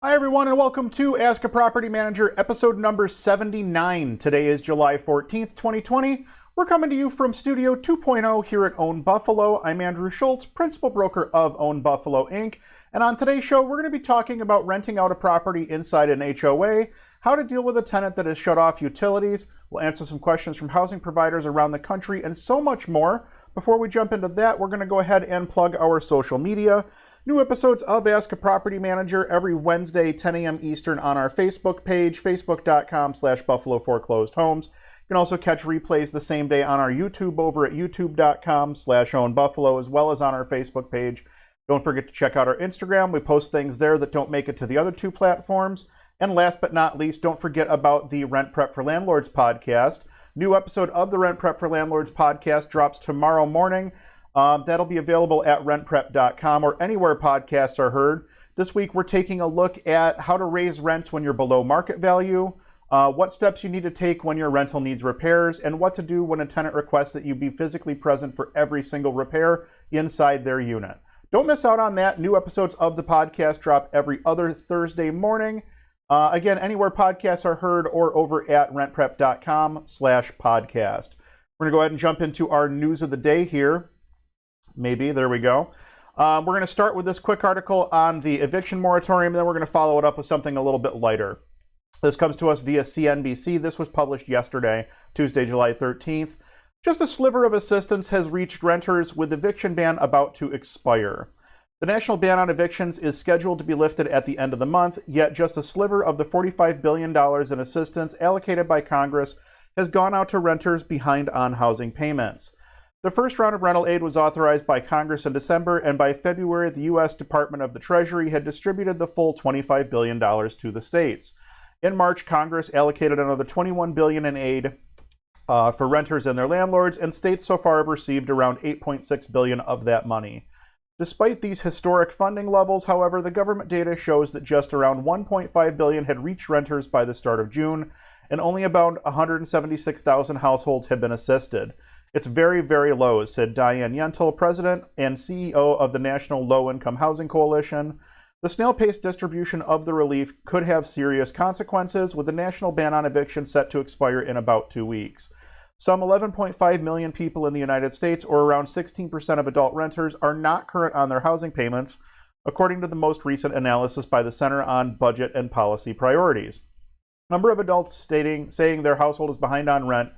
Hi, everyone, and welcome to Ask a Property Manager, episode number 79. Today is July 14th, 2020. We're coming to you from Studio 2.0 here at Own Buffalo. I'm Andrew Schultz, principal broker of Own Buffalo, Inc. And on today's show, we're going to be talking about renting out a property inside an HOA, how to deal with a tenant that has shut off utilities. We'll answer some questions from housing providers around the country and so much more. Before we jump into that, we're going to go ahead and plug our social media. New episodes of Ask a Property Manager every Wednesday, 10 a.m. Eastern on our Facebook page, facebook.com/Buffalo Foreclosed Homes. You can also catch replays the same day on our YouTube over at youtube.com/Own Buffalo, as well as on our Facebook page. Don't forget to check out our Instagram. We post things there that don't make it to the other two platforms. And last but not least, don't forget about the Rent Prep for Landlords podcast. New episode of the Rent Prep for Landlords podcast drops tomorrow morning. That'll be available at rentprep.com or anywhere podcasts are heard. This week, we're taking a look at how to raise rents when you're below market value, what steps you need to take when your rental needs repairs, and what to do when a tenant requests that you be physically present for every single repair inside their unit. Don't miss out on that. New episodes of the podcast drop every other Thursday morning. Again, anywhere podcasts are heard or over at rentprep.com/podcast. We're going to go ahead and jump into our news of the day here. Maybe, there we go. We're going to start with this quick article on the eviction moratorium, and then we're going to follow it up with something a little bit lighter. This comes to us via CNBC. This was published yesterday, Tuesday, July 13th. Just a sliver of assistance has reached renters with eviction ban about to expire. The national ban on evictions is scheduled to be lifted at the end of the month, yet just a sliver of the $45 billion in assistance allocated by Congress has gone out to renters behind on housing payments. The first round of rental aid was authorized by Congress in December, and by February, the U.S. Department of the Treasury had distributed the full $25 billion to the states. In March, Congress allocated another $21 billion in aid for renters and their landlords, and states so far have received around $8.6 billion of that money. Despite these historic funding levels, however, the government data shows that just around $1.5 billion had reached renters by the start of June, and only about 176,000 households have been assisted. It's very, very low, said Diane Yentl, president and CEO of the National Low-Income Housing Coalition. The snail-paced distribution of the relief could have serious consequences, with the national ban on eviction set to expire in about 2 weeks. Some 11.5 million people in the United States, or around 16% of adult renters, are not current on their housing payments, according to the most recent analysis by the Center on Budget and Policy Priorities. Number of adults saying their household is behind on rent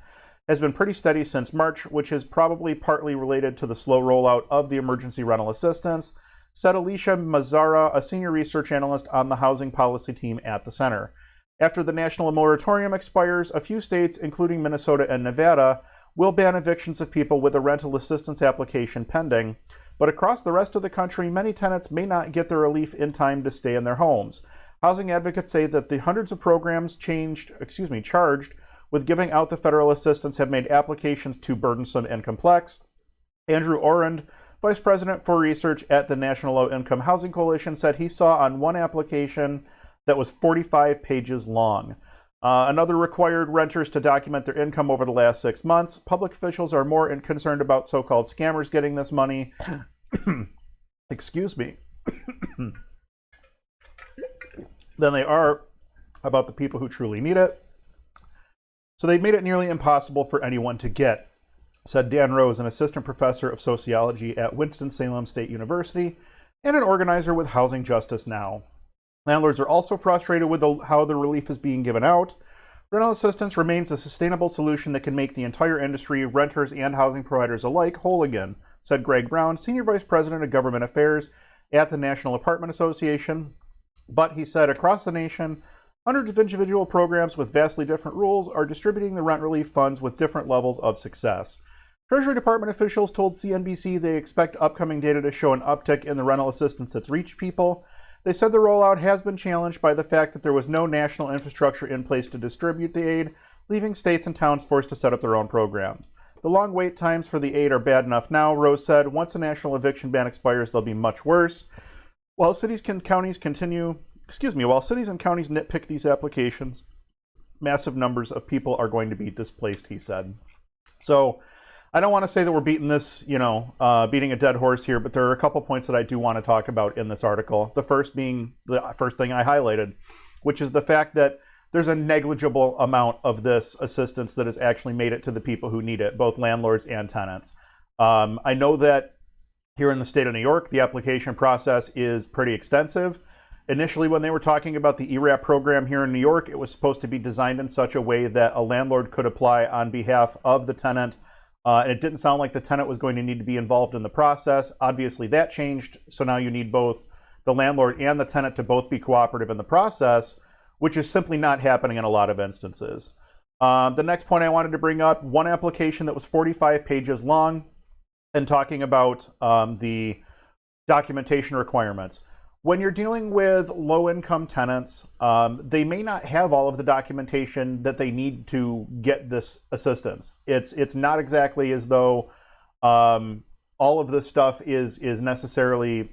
has been pretty steady since March, which is probably partly related to the slow rollout of the emergency rental assistance, said Alicia Mazzara, a senior research analyst on the housing policy team at the center. After the national moratorium expires, a few states, including Minnesota and Nevada, will ban evictions of people with a rental assistance application pending. But across the rest of the country, many tenants may not get their relief in time to stay in their homes. Housing advocates say that the hundreds of programs charged with giving out the federal assistance have made applications too burdensome and complex. Andrew Orend, vice president for research at the National Low-Income Housing Coalition, said he saw on one application that was 45 pages long. Another required renters to document their income over the last 6 months. Public officials are more concerned about so-called scammers getting this money. Excuse me. Than they are about the people who truly need it. So they've made it nearly impossible for anyone to get, said Dan Rose, an assistant professor of sociology at Winston-Salem State University and an organizer with Housing Justice Now. Landlords are also frustrated with how the relief is being given out. Rental assistance remains a sustainable solution that can make the entire industry, renters and housing providers alike, whole again, said Greg Brown, Senior Vice President of Government Affairs at the National Apartment Association. But he said across the nation, hundreds of individual programs with vastly different rules are distributing the rent relief funds with different levels of success. Treasury Department officials told CNBC they expect upcoming data to show an uptick in the rental assistance that's reached people. They said the rollout has been challenged by the fact that there was no national infrastructure in place to distribute the aid, leaving states and towns forced to set up their own programs. The long wait times for the aid are bad enough now, Rose said. Once a national eviction ban expires, they'll be much worse. While cities and counties nitpick these applications, massive numbers of people are going to be displaced, he said. So I don't want to say that we're beating this, beating a dead horse here, but there are a couple points that I do want to talk about in this article. The first being the first thing I highlighted, which is the fact that there's a negligible amount of this assistance that has actually made it to the people who need it, both landlords and tenants. I know that here in the state of New York, the application process is pretty extensive. Initially, when they were talking about the ERAP program here in New York, it was supposed to be designed in such a way that a landlord could apply on behalf of the tenant. And it didn't sound like the tenant was going to need to be involved in the process. Obviously, that changed. So now you need both the landlord and the tenant to both be cooperative in the process, which is simply not happening in a lot of instances. The next point I wanted to bring up, one application that was 45 pages long and talking about the documentation requirements. When you're dealing with low-income tenants, they may not have all of the documentation that they need to get this assistance. It's not exactly as though all of this stuff is necessarily.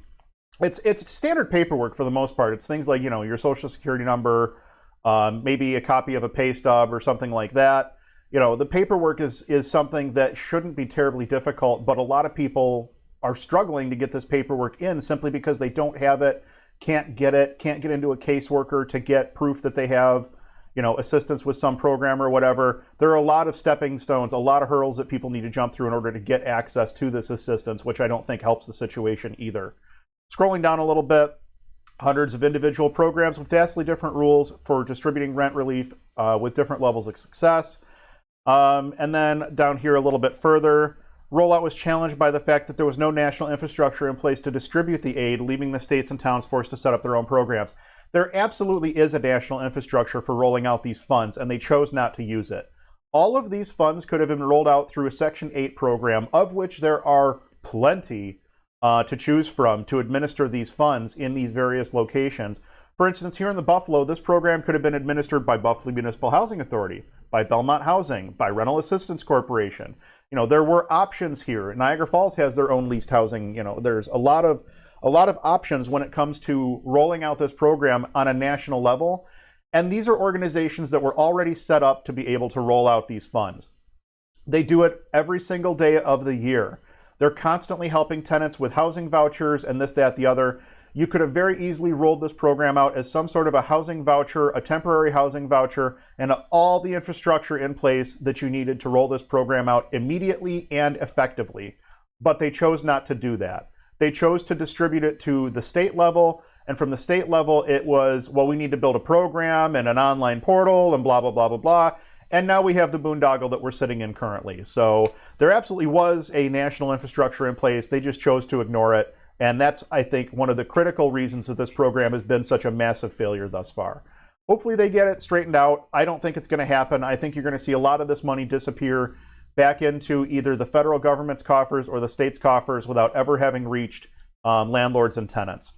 It's standard paperwork for the most part. It's things like your social security number, maybe a copy of a pay stub or something like that. The paperwork is something that shouldn't be terribly difficult, but a lot of people are struggling to get this paperwork in simply because they don't have it, can't get into a caseworker to get proof that they have, assistance with some program or whatever. There are a lot of stepping stones, a lot of hurdles that people need to jump through in order to get access to this assistance, which I don't think helps the situation either. Scrolling down a little bit, hundreds of individual programs with vastly different rules for distributing rent relief with different levels of success. And then down here a little bit further, rollout was challenged by the fact that there was no national infrastructure in place to distribute the aid, leaving the states and towns forced to set up their own programs. There absolutely is a national infrastructure for rolling out these funds, and they chose not to use it. All of these funds could have been rolled out through a Section 8 program, of which there are plenty to choose from to administer these funds in these various locations. For instance, here in the Buffalo, this program could have been administered by Buffalo Municipal Housing Authority, by Belmont Housing, by Rental Assistance Corporation. There were options here. Niagara Falls has their own leased housing. There's a lot of options when it comes to rolling out this program on a national level. And these are organizations that were already set up to be able to roll out these funds. They do it every single day of the year. They're constantly helping tenants with housing vouchers and this, that, the other. You could have very easily rolled this program out as some sort of a housing voucher, a temporary housing voucher, and all the infrastructure in place that you needed to roll this program out immediately and effectively. But they chose not to do that. They chose to distribute it to the state level, and from the state level, it was, well, we need to build a program and an online portal and blah, blah, blah, blah, blah. And now we have the boondoggle that we're sitting in currently. So there absolutely was a national infrastructure in place. They just chose to ignore it. And that's, I think, one of the critical reasons that this program has been such a massive failure thus far. Hopefully they get it straightened out. I don't think it's going to happen. I think you're going to see a lot of this money disappear back into either the federal government's coffers or the state's coffers without ever having reached landlords and tenants.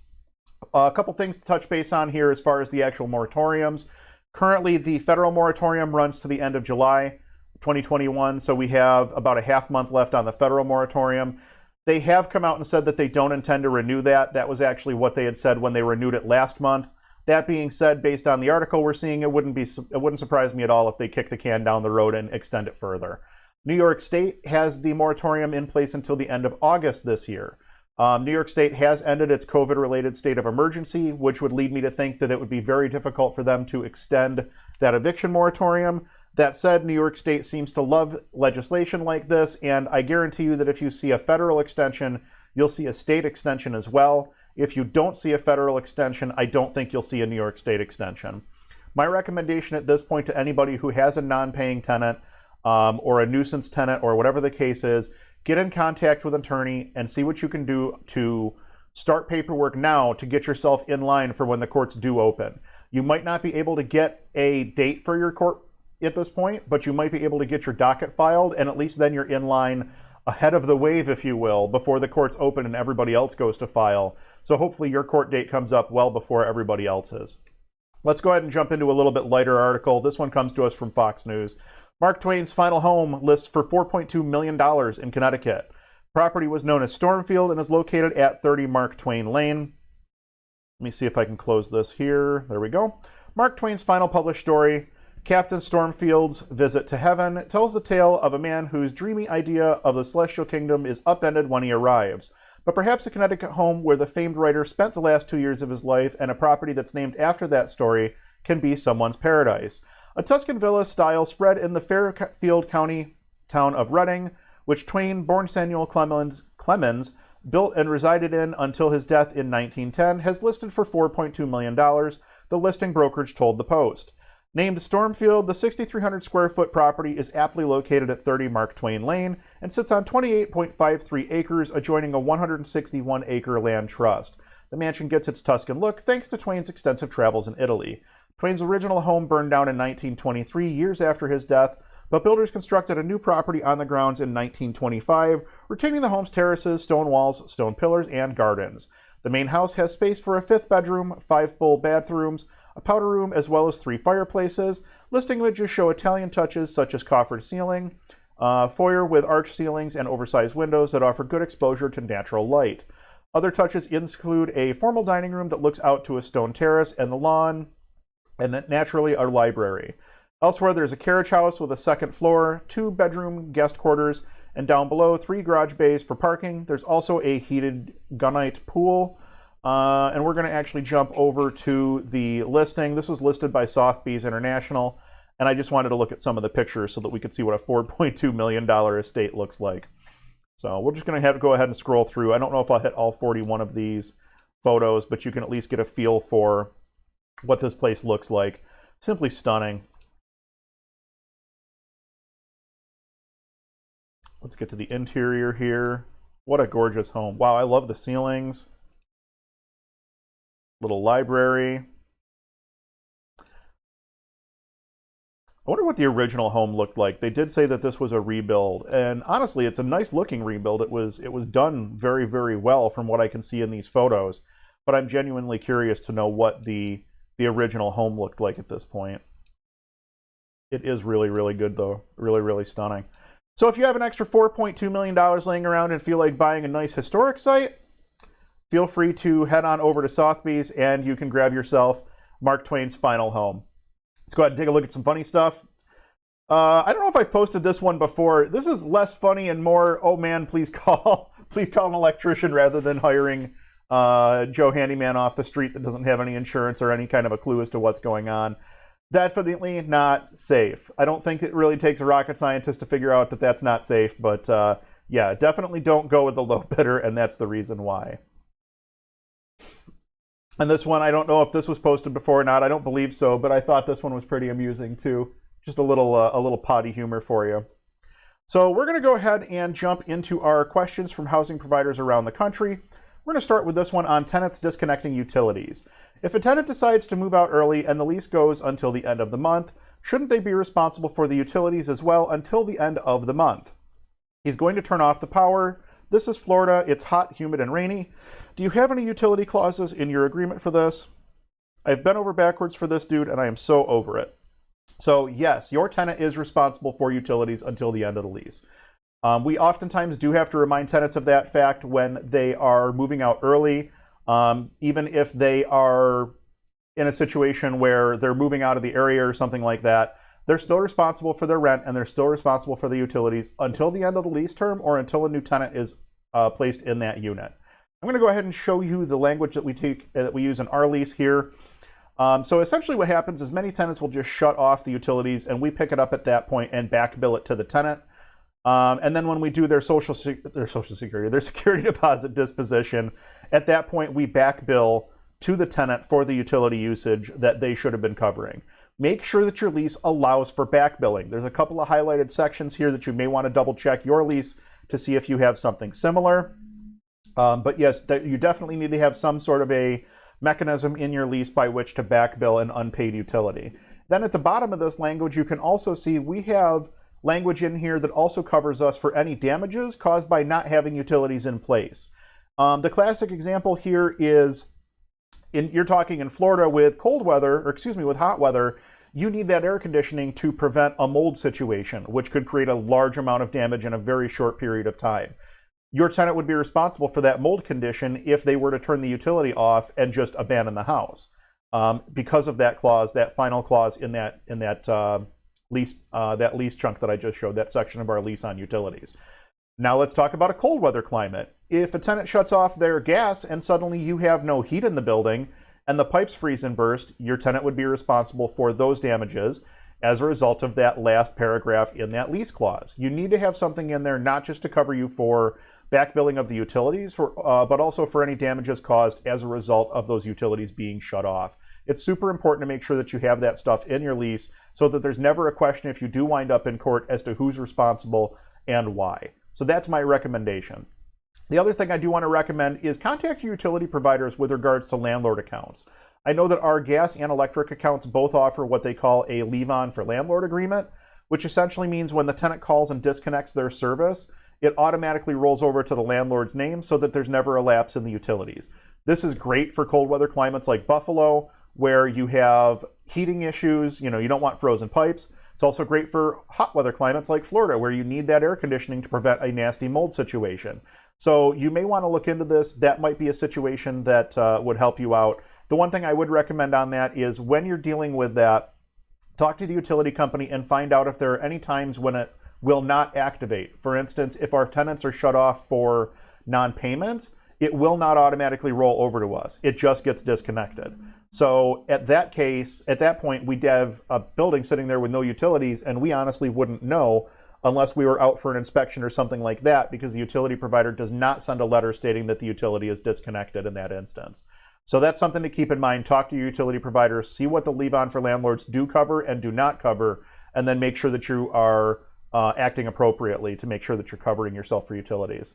A couple things to touch base on here as far as the actual moratoriums. Currently, the federal moratorium runs to the end of July 2021, so we have about a half month left on the federal moratorium. They have come out and said that they don't intend to renew that. That was actually what they had said when they renewed it last month. That being said, based on the article we're seeing, it wouldn't surprise me at all if they kick the can down the road and extend it further. New York State has the moratorium in place until the end of August this year. New York State has ended its COVID-related state of emergency, which would lead me to think that it would be very difficult for them to extend that eviction moratorium. That said, New York State seems to love legislation like this, and I guarantee you that if you see a federal extension, you'll see a state extension as well. If you don't see a federal extension, I don't think you'll see a New York State extension. My recommendation at this point to anybody who has a non-paying tenant or a nuisance tenant or whatever the case is, get in contact with an attorney and see what you can do to start paperwork now to get yourself in line for when the courts do open. You might not be able to get a date for your court at this point, but you might be able to get your docket filed, and at least then you're in line ahead of the wave, if you will, before the courts open and everybody else goes to file. So hopefully your court date comes up well before everybody else's. Let's go ahead and jump into a little bit lighter article. This one comes to us from Fox News. Mark Twain's final home lists for $4.2 million in Connecticut. Property was known as Stormfield and is located at 30 Mark Twain Lane. Let me see if I can close this here. There we go. Mark Twain's final published story Captain Stormfield's visit to heaven tells the tale of a man whose dreamy idea of the celestial kingdom is upended when he arrives. But perhaps a Connecticut home where the famed writer spent the last 2 years of his life and a property that's named after that story can be someone's paradise. A Tuscan villa style spread in the Fairfield County town of Reading, which Twain, born Samuel Clemens, built and resided in until his death in 1910, has listed for $4.2 million, the listing brokerage told the Post. Named Stormfield, the 6,300 square foot property is aptly located at 30 Mark Twain Lane and sits on 28.53 acres adjoining a 161 acre land trust. The mansion gets its Tuscan look thanks to Twain's extensive travels in Italy. Twain's original home burned down in 1923, years after his death, but builders constructed a new property on the grounds in 1925, retaining the home's terraces, stone walls, stone pillars, and gardens. The main house has space for a 5th bedroom, 5 full bathrooms, a powder room, as well as 3 fireplaces. Listing images show Italian touches such as coffered ceiling, foyer with arched ceilings and oversized windows that offer good exposure to natural light. Other touches include a formal dining room that looks out to a stone terrace and the lawn, and naturally a library. Elsewhere, there's a carriage house with a 2nd floor, 2-bedroom guest quarters, and down below, 3 garage bays for parking. There's also a heated gunite pool. And we're going to actually jump over to the listing. This was listed by Sotheby's International, and I just wanted to look at some of the pictures so that we could see what a $4.2 million estate looks like. So we're just going to have to go ahead and scroll through. I don't know if I'll hit all 41 of these photos, but you can at least get a feel for what this place looks like. Simply stunning. Let's get to the interior here. What a gorgeous home. Wow, I love the ceilings. Little library. I wonder what the original home looked like. They did say that this was a rebuild, and honestly, it's a nice looking rebuild. It was done very, very well from what I can see in these photos, but I'm genuinely curious to know what the original home looked like at this point. It is really, really good though. Really, really stunning. So if you have an extra $4.2 million laying around and feel like buying a nice historic site, feel free to head on over to Sotheby's and you can grab yourself Mark Twain's final home. Let's go ahead and take a look at some funny stuff. I don't know if I've posted this one before. This is less funny and more, oh man, please call an electrician rather than hiring Joe Handyman off the street that doesn't have any insurance or any kind of a clue as to what's going on. Definitely not safe. I don't think it really takes a rocket scientist to figure out that that's not safe, but yeah, definitely don't go with the low bidder, and that's the reason why. And this one, I don't know if this was posted before or not. I don't believe so, but I thought this one was pretty amusing too. Just a little potty humor for you. So we're going to go ahead and jump into our questions from housing providers around the country. We're going to start with this one on tenants disconnecting utilities. If a tenant decides to move out early and the lease goes until the end of the month, shouldn't they be responsible for the utilities as well until the end of the month? He's going to turn off the power. This is Florida. It's hot, humid, and rainy. Do you have any utility clauses in your agreement for this? I've bent over backwards for this dude, and I am so over it. So yes, your tenant is responsible for utilities until the end of the lease. We oftentimes do have to remind tenants of that fact when they are moving out early, even if they are in a situation where they're moving out of the area or something like that. They're still responsible for their rent and they're still responsible for the utilities until the end of the lease term or until a new tenant is placed in that unit. I'm going to go ahead and show you the language that we use in our lease here. So essentially what happens is many tenants will just shut off the utilities and we pick it up at that point and back bill it to the tenant. And then when we do their security deposit disposition, at that point we back bill to the tenant for the utility usage that they should have been covering. Make sure that your lease allows for back billing. There's a couple of highlighted sections here that you may want to double check your lease to see if you have something similar. But yes, you definitely need to have some sort of a mechanism in your lease by which to back bill an unpaid utility. Then at the bottom of this language, you can also see we have language in here that also covers us for any damages caused by not having utilities in place. The classic example here is you're talking in Florida with with hot weather, you need that air conditioning to prevent a mold situation, which could create a large amount of damage in a very short period of time. Your tenant would be responsible for that mold condition if they were to turn the utility off and just abandon the house. because of that clause, that final clause in that lease chunk that I just showed, that section of our lease on utilities. Now let's talk about a cold weather climate. If a tenant shuts off their gas and suddenly you have no heat in the building and the pipes freeze and burst, your tenant would be responsible for those damages as a result of that last paragraph in that lease clause. You need to have something in there not just to cover you for back billing of the utilities, but also for any damages caused as a result of those utilities being shut off. It's super important to make sure that you have that stuff in your lease so that there's never a question if you do wind up in court as to who's responsible and why. So that's my recommendation. The other thing I do want to recommend is contact your utility providers with regards to landlord accounts. I know that our gas and electric accounts both offer what they call a leave-on for landlord agreement, which essentially means when the tenant calls and disconnects their service, it automatically rolls over to the landlord's name so that there's never a lapse in the utilities. This is great for cold weather climates like Buffalo, where you have heating issues, you don't want frozen pipes. It's also great for hot weather climates like Florida, where you need that air conditioning to prevent a nasty mold situation. So you may want to look into this. That might be a situation that would help you out. The one thing I would recommend on that is when you're dealing with that, talk to the utility company and find out if there are any times when it will not activate. For instance, if our tenants are shut off for non-payments, it will not automatically roll over to us. It just gets disconnected. So at that case, at that point, we'd have a building sitting there with no utilities, and we honestly wouldn't know unless we were out for an inspection or something like that, because the utility provider does not send a letter stating that the utility is disconnected in that instance. So that's something to keep in mind. Talk to your utility providers, see what the leave-on for landlords do cover and do not cover, and then make sure that you are acting appropriately to make sure that you're covering yourself for utilities.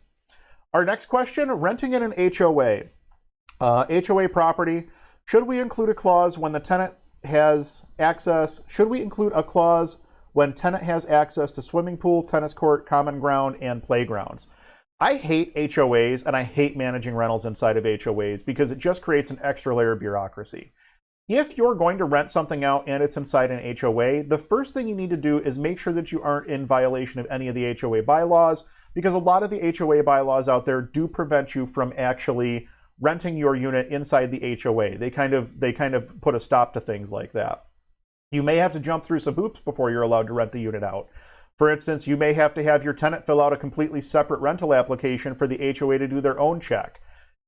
Our next question, renting in an HOA. HOA property, should we include a clause when the tenant has access? Should we include a clause when tenant has access to swimming pool, tennis court, common ground, and playgrounds? I hate HOAs and I hate managing rentals inside of HOAs because it just creates an extra layer of bureaucracy. If you're going to rent something out and it's inside an HOA, the first thing you need to do is make sure that you aren't in violation of any of the HOA bylaws, because a lot of the HOA bylaws out there do prevent you from actually renting your unit inside the HOA. They kind of put a stop to things like that. You may have to jump through some hoops before you're allowed to rent the unit out. For instance, you may have to have your tenant fill out a completely separate rental application for the HOA to do their own check.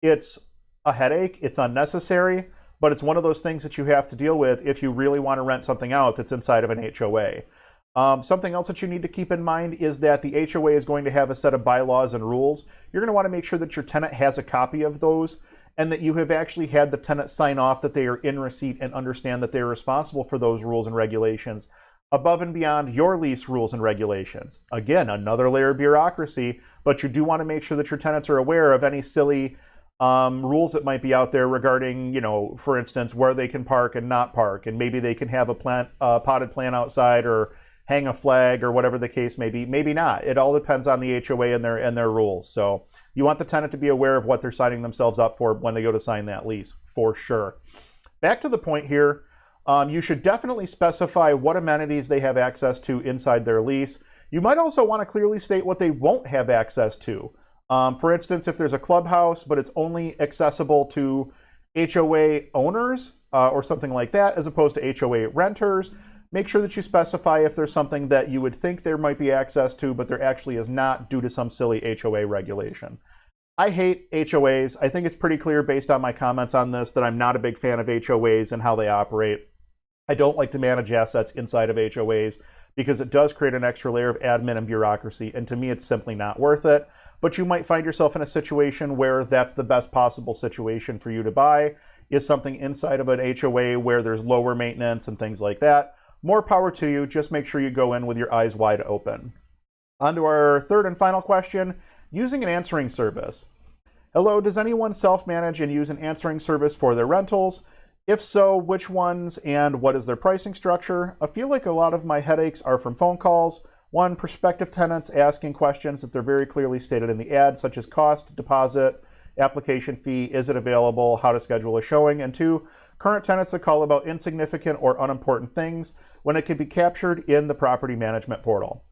It's a headache, it's unnecessary, but it's one of those things that you have to deal with if you really want to rent something out that's inside of an HOA. Something else that you need to keep in mind is that the HOA is going to have a set of bylaws and rules. You're going to want to make sure that your tenant has a copy of those and that you have actually had the tenant sign off that they are in receipt and understand that they are responsible for those rules and regulations above and beyond your lease rules and regulations. Again, another layer of bureaucracy, but you do want to make sure that your tenants are aware of any silly rules that might be out there regarding, for instance, where they can park and not park, and maybe they can have a potted plant outside or hang a flag or whatever the case may be. Maybe not. It all depends on the HOA and their rules. So you want the tenant to be aware of what they're signing themselves up for when they go to sign that lease, for sure. Back to the point here, you should definitely specify what amenities they have access to inside their lease. You might also want to clearly state what they won't have access to. For instance, if there's a clubhouse, but it's only accessible to HOA owners or something like that, as opposed to HOA renters, make sure that you specify if there's something that you would think there might be access to, but there actually is not due to some silly HOA regulation. I hate HOAs. I think it's pretty clear based on my comments on this that I'm not a big fan of HOAs and how they operate. I don't like to manage assets inside of HOAs because it does create an extra layer of admin and bureaucracy, and to me it's simply not worth it. But you might find yourself in a situation where that's the best possible situation for you to buy, is something inside of an HOA where there's lower maintenance and things like that. More power to you. Just make sure you go in with your eyes wide open. On to our third and final question, using an answering service. Hello, does anyone self-manage and use an answering service for their rentals? If so, which ones and what is their pricing structure? I feel like a lot of my headaches are from phone calls. One, prospective tenants asking questions that they're very clearly stated in the ad, such as cost, deposit, application fee, is it available, how to schedule a showing. And two, current tenants that call about insignificant or unimportant things when it can be captured in the property management portal.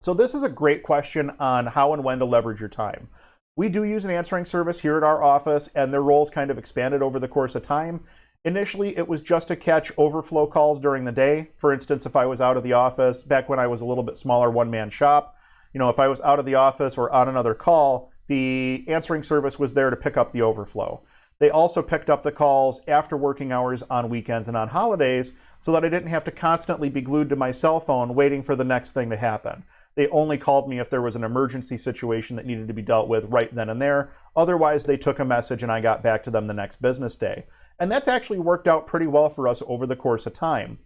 So this is a great question on how and when to leverage your time. We do use an answering service here at our office, and their roles kind of expanded over the course of time. Initially, it was just to catch overflow calls during the day. For instance, if I was out of the office, back when I was a little bit smaller one-man shop, if I was out of the office or on another call, the answering service was there to pick up the overflow. They also picked up the calls after working hours on weekends and on holidays so that I didn't have to constantly be glued to my cell phone waiting for the next thing to happen. They only called me if there was an emergency situation that needed to be dealt with right then and there. Otherwise, they took a message and I got back to them the next business day. And that's actually worked out pretty well for us over the course of time.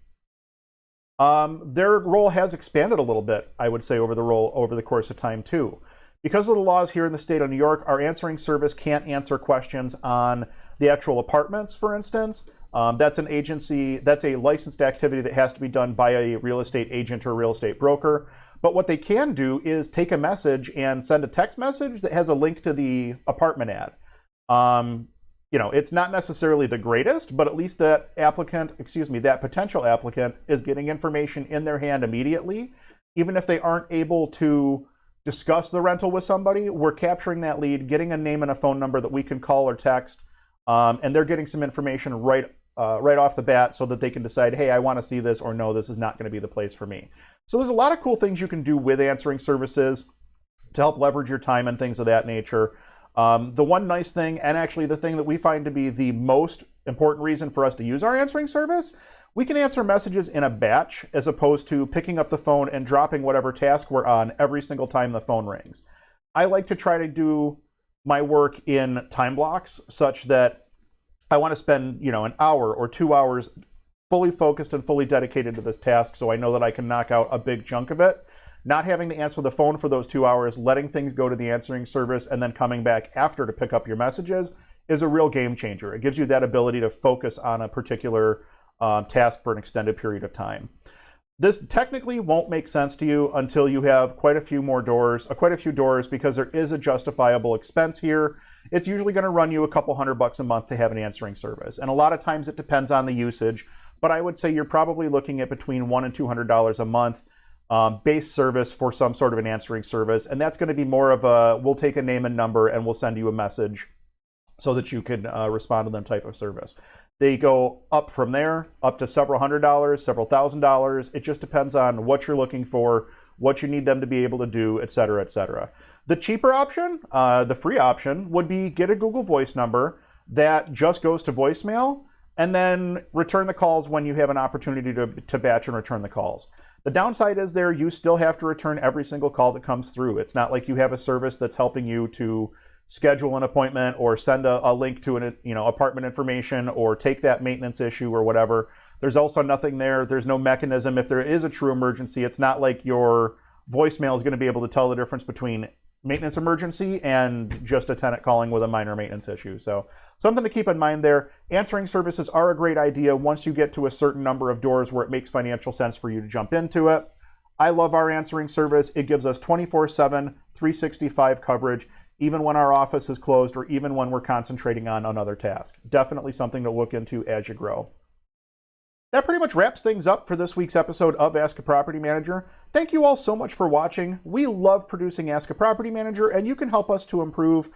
Their role has expanded a little bit, I would say, over the course of time too. Because of the laws here in the state of New York, our answering service can't answer questions on the actual apartments, for instance. That's a licensed activity that has to be done by a real estate agent or real estate broker. But what they can do is take a message and send a text message that has a link to the apartment ad. It's not necessarily the greatest, but at least that potential applicant is getting information in their hand immediately. Even if they aren't able to discuss the rental with somebody, we're capturing that lead, getting a name and a phone number that we can call or text, and they're getting some information right off the bat so that they can decide, hey, I want to see this, or no, this is not going to be the place for me. So there's a lot of cool things you can do with answering services to help leverage your time and things of that nature. The one nice thing, and actually the thing that we find to be the most important reason for us to use our answering service, we can answer messages in a batch as opposed to picking up the phone and dropping whatever task we're on every single time the phone rings. I like to try to do my work in time blocks such that I want to spend, an hour or 2 hours fully focused and fully dedicated to this task so I know that I can knock out a big chunk of it. Not having to answer the phone for those 2 hours, letting things go to the answering service, and then coming back after to pick up your messages is a real game changer. It gives you that ability to focus on a particular task for an extended period of time. This technically won't make sense to you until you have quite a few doors, because there is a justifiable expense here. It's usually going to run you a couple $100 a month to have an answering service. And a lot of times it depends on the usage, but I would say you're probably looking at between $100 and $200 a month base service for some sort of an answering service. And that's going to be more of we'll take a name and number and we'll send you a message so that you can respond to them type of service. They go up from there, up to several $100s, several $1,000s. It just depends on what you're looking for, what you need them to be able to do, et cetera, et cetera. The cheaper option, the free option, would be get a Google Voice number that just goes to voicemail and then return the calls when you have an opportunity to batch and return the calls. The downside is you still have to return every single call that comes through. It's not like you have a service that's helping you to schedule an appointment or send a link to an apartment information or take that maintenance issue or whatever. There's also nothing there. There's no mechanism. If there is a true emergency, it's not like your voicemail is going to be able to tell the difference between maintenance emergency and just a tenant calling with a minor maintenance issue. So something to keep in mind there. Answering services are a great idea once you get to a certain number of doors where it makes financial sense for you to jump into it. I love our answering service. It gives us 24/7, 365 coverage, even when our office is closed or even when we're concentrating on another task. Definitely something to look into as you grow. That pretty much wraps things up for this week's episode of Ask a Property Manager. Thank you all so much for watching. We love producing Ask a Property Manager, and you can help us to improve.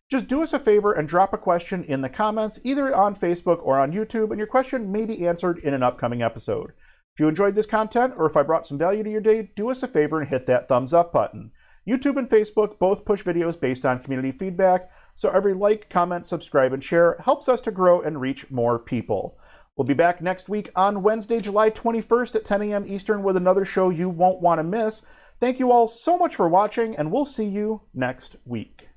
Just do us a favor and drop a question in the comments, either on Facebook or on YouTube, and your question may be answered in an upcoming episode. If you enjoyed this content, or if I brought some value to your day, do us a favor and hit that thumbs up button. YouTube and Facebook both push videos based on community feedback, so every like, comment, subscribe, and share helps us to grow and reach more people. We'll be back next week on Wednesday, July 21st at 10 a.m. Eastern with another show you won't want to miss. Thank you all so much for watching, and we'll see you next week.